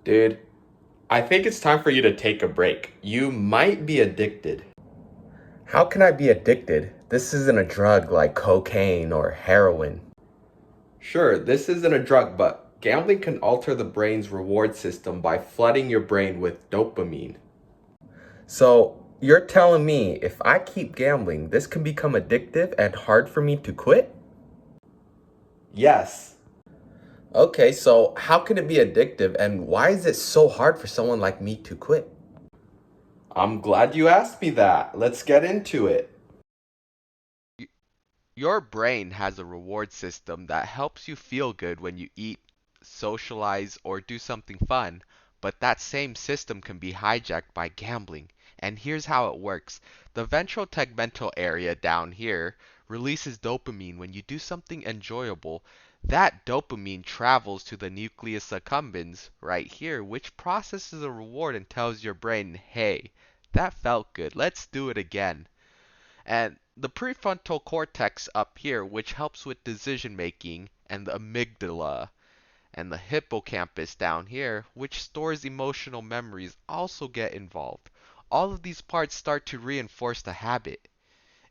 Dude, I think it's time for you to take a break. You might be addicted. How can I be addicted? This isn't a drug like cocaine or heroin. Sure, this isn't a drug, but gambling can alter the brain's reward system by flooding your brain with dopamine. So, you're telling me if I keep gambling, this can become addictive and hard for me to quit? Yes, Okay, so how can it be addictive and why is it so hard for someone like me to quit? I'm glad you asked me that. Let's get into it. Y- Your brain has a reward system that helps you feel good when you eat, socialize, or do something fun, but that same system can be hijacked by gambling. And here's how it works. The ventral tegmental area down here releases dopamine when you do something enjoyable. That dopamine travels to the nucleus accumbens right here, which processes a reward and tells your brain, hey, that felt good, let's do it again. And the prefrontal cortex up here, which helps with decision making, and the amygdala and the hippocampus down here, which stores emotional memories, also get involved. All of these parts start to reinforce the habit.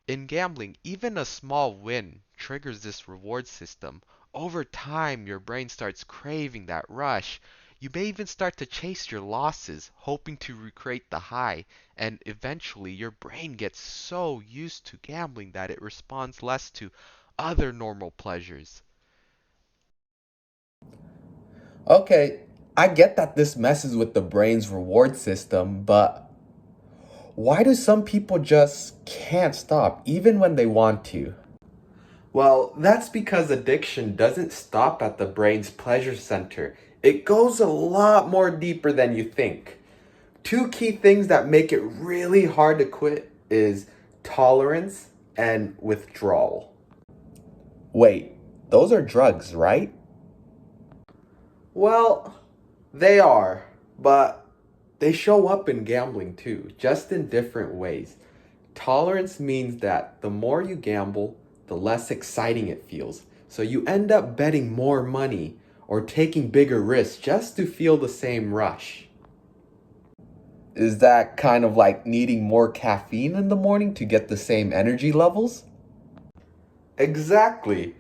In gambling, even a small win triggers this reward system. Over time, your brain starts craving that rush. You may even start to chase your losses, hoping to recreate the high, and eventually your brain gets so used to gambling that it responds less to other normal pleasures. Okay, I get that this messes with the brain's reward system, but why do some people just can't stop even when they want to? Well, that's because addiction doesn't stop at the brain's pleasure center. It goes a lot more deeper than you think. Two key things that make it really hard to quit is tolerance and withdrawal. Wait, those are drugs, right? Well, they are, but they show up in gambling too, just in different ways. Tolerance means that the more you gamble, the less exciting it feels. So you end up betting more money or taking bigger risks just to feel the same rush. Is that kind of like needing more caffeine in the morning to get the same energy levels? Exactly.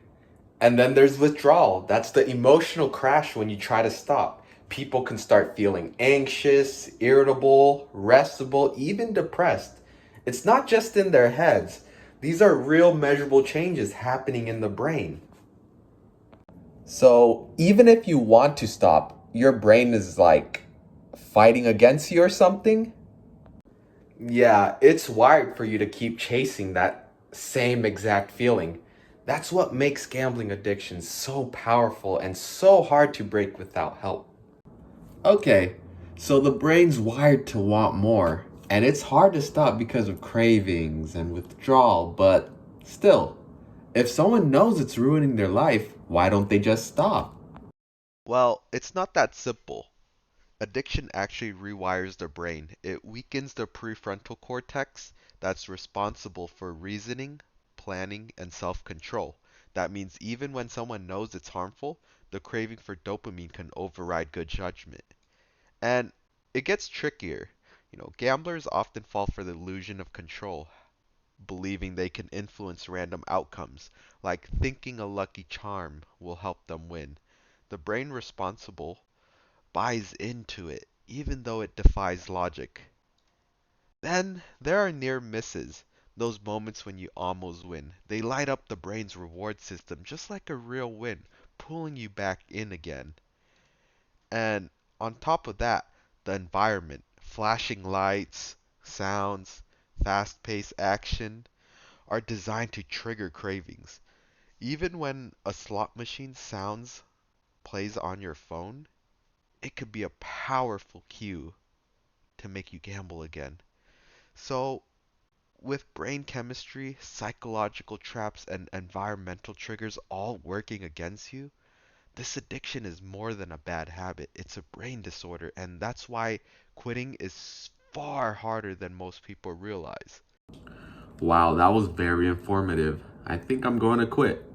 And then there's withdrawal. That's the emotional crash when you try to stop. People can start feeling anxious, irritable, restable, even depressed. It's not just in their heads, these are real measurable changes happening in the brain. So, even if you want to stop, your brain is like fighting against you or something? Yeah, it's wired for you to keep chasing that same exact feeling. That's what makes gambling addiction so powerful and so hard to break without help. Okay, so the brain's wired to want more, and it's hard to stop because of cravings and withdrawal, but still, if someone knows it's ruining their life, why don't they just stop? Well, it's not that simple. Addiction actually rewires the brain. It weakens the prefrontal cortex that's responsible for reasoning, planning, and self control. That means even when someone knows it's harmful, the craving for dopamine can override good judgment. And it gets trickier. Gamblers often fall for the illusion of control, believing they can influence random outcomes, like thinking a lucky charm will help them win. The brain responsible buys into it, even though it defies logic. Then there are near misses, those moments when you almost win. They light up the brain's reward system just like a real win, pulling you back in again. And on top of that, the environment, flashing lights, sounds, fast paced action are designed to trigger cravings. Even when a slot machine sounds plays on your phone, it could be a powerful cue to make you gamble again. So, with brain chemistry, psychological traps, and environmental triggers all working against you, this addiction is more than a bad habit. It's a brain disorder, and that's why quitting is far harder than most people realize. Wow, that was very informative. I think I'm going to quit.